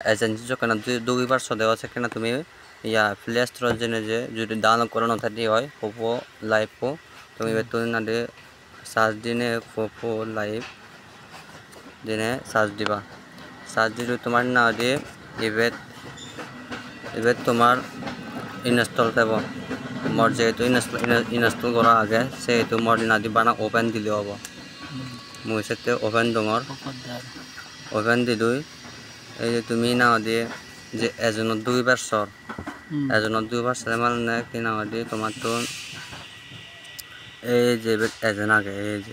agency যখন দুইবার দেওয়া আছে কেন তুমি ইয়া প্লে স্টোর জেনে যে যদি ডাউনলোড করানো থাকি হয় পোপো লাইভ পো তুমি তুমি না দিয়ে সার্চ দিনে পোপো লাইভ দিনে সার্চ দিবা সার্চ দিলে তোমার না দিয়ে ইভেট তোমার ইনস্টল দেব মোর যেহেতু ইনস্টল করা আগে সেহেতু মোর না দিবা না ওপেন দিলে হব মই সেতে ওপেন ডঙর ওপেন দিলই এই যে তুমি না দিয়ে যে এজনত দুইবার মানে কি না দিয়ে তোমার তো এই যে এজন আগে এই যে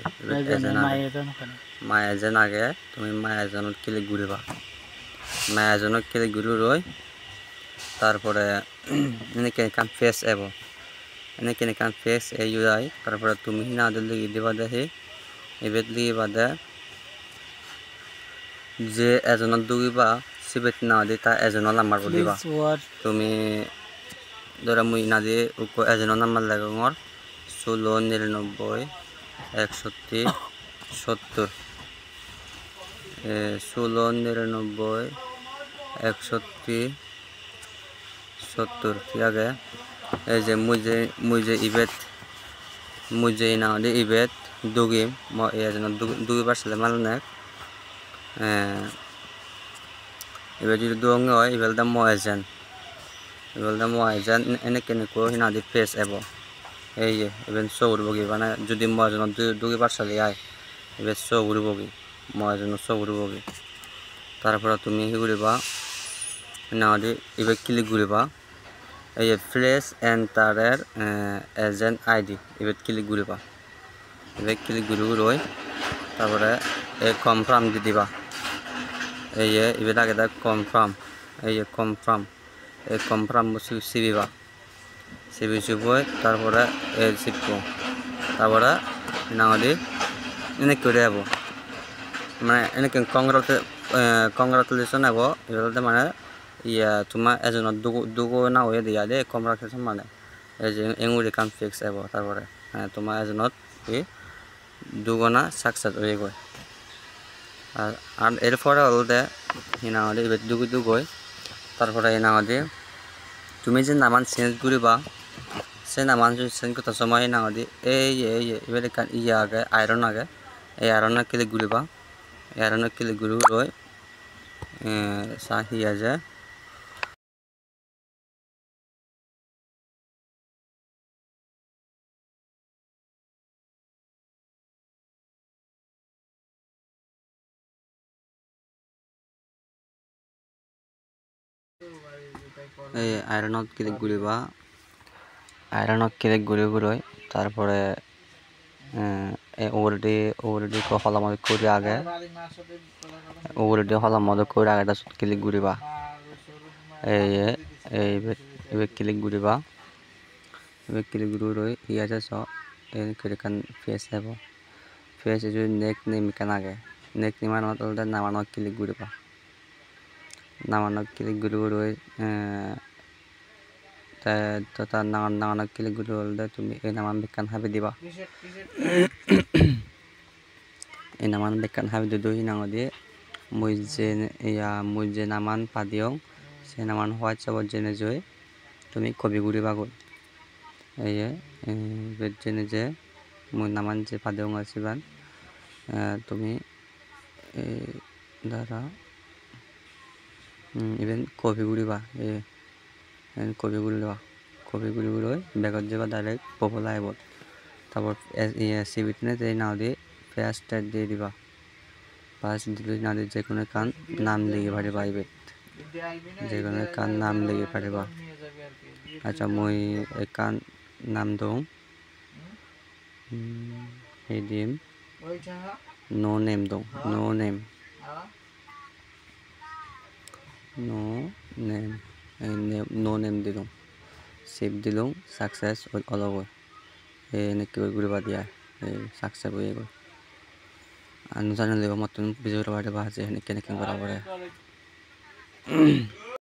মা এজন আগে তুমি মা এজনত ক্লিক ঘুরিবা মা এজনত ক্লিক ঘুরি রই তারপরে এনেকে কাম ফেস এব এনেকে কাম ফেস এই যাই তারপরে তুমি না দিলে দিবা দেখি এবেত লিয়ে বাদে যে এজনত দুইবা সিবেট না দি তা এজনৰ নাম্বাৰ দিবা তুমি ধৰা মই না দি এজনৰ নাম্বাৰ লাগে মোৰ 1699 61 70 1699 61 70 ঠিক আছে এই যে মই যে ইবেট মই যে না দি ইবেট দুগিম মই এজনত দুইবার ছেলে মানে এবার যদি দুং হয় এবার দাম মহাজন এনেকে নেকো হিনা দি ফেস এব এই যে এবার শো উড়বগি মানে যদি মহাজন দুই পার্সালি আয় এবার শো উড়বগি মহাজন শো উড়বগি তারপরে তুমি হি করিবা না দি এবার ক্লিক করিবা এই যে ফ্রেশ এন্টারের এজেন্ট আইডি এবার ক্লিক করিবা এবার ক্লিক করি রই তারপরে এই কনফার্ম দি দিবা এই যে এবার আগে দেখ কনফার্ম এই যে কনফার্ম সিবিবা সিবি চুবই তারপরে এই শিখব তারপরে নাঙালি এনে করে যাব মানে এনেকে কংগ্রাচুলেশন হব এগুলোতে মানে ইয়া তোমার এজনত দুগো না হয়ে দিয়া দে কংগ্রাচুলেশন মানে এই যে এঙুরি কাম ফিক্স হব তারপরে তোমার এজনত এই দুগোনা সাকসেস হয়ে গয় আর এরপরে হলতে হিনাঙালি এবার দুগোই তারপরে হিনাঙালি তুমি যে নামান চেঞ্জ করিবা সে নামান চেঞ্জ করতে সময় হিনাঙালি এই এবার ইয়ে আগে আয়রন আগে এই আয়রনে ক্লিক করিবা আয়রনে ক্লিক করি রই চাহি আছে এই আয়রনত ক্লিক করিবা আয়রনত ক্লিক রই তারপরে অলরেডি হলামত করে আগে অলরেডি হলামত করে আগে তার ক্লিক করিবা এই ক্লিক করিবা এবার ক্লিক রই ই আছে স এই কান ফেস হব ফেস যদি নেক নেম কান আগে নেক নিমানত অলদে নামানত ক্লিক করিবা নামানত ক্লিক রই তার নামানত ক্লিক হলদে তুমি এই নামান বিজ্ঞান হাবি দিবা এই নামান বিজ্ঞান হাবি দিই নাঙ দিয়ে মই যে নামান পাদিয়ং সে নামান হোয়াটসঅ্যাপত জেনে জয় তুমি কবি ঘুরিবা গই এই জেনে যে মই নামান যে পাদিয়ং আছিবান তুমি দ্বারা ইভেন কবি ঘুরিবা কবি ঘুরি রই ব্যাগত যাবা ডাইরেক্ট পোপো লাইভত তারপর সিবিটিনে যে নাও দিয়ে ফেয়ার স্টার্ট দিয়ে দিবা ফার্স্ট দিলে না দিয়ে যে কোনো কান নাম লিখে পারিবা ইবেট যে কোনো কান নাম লিখে পারিবা আচ্ছা মই কান নাম দং এই দিম নো নেম দং নো নেম নো নেম দিলুম সেভ দিলুম সাকসেস অলগ এনেকে ঘুরিবা দিয়া এই সাকসেস হয়ে গেল আর জানালে মতন বিজয় বাড়ি বাজে কেন করা পড়ে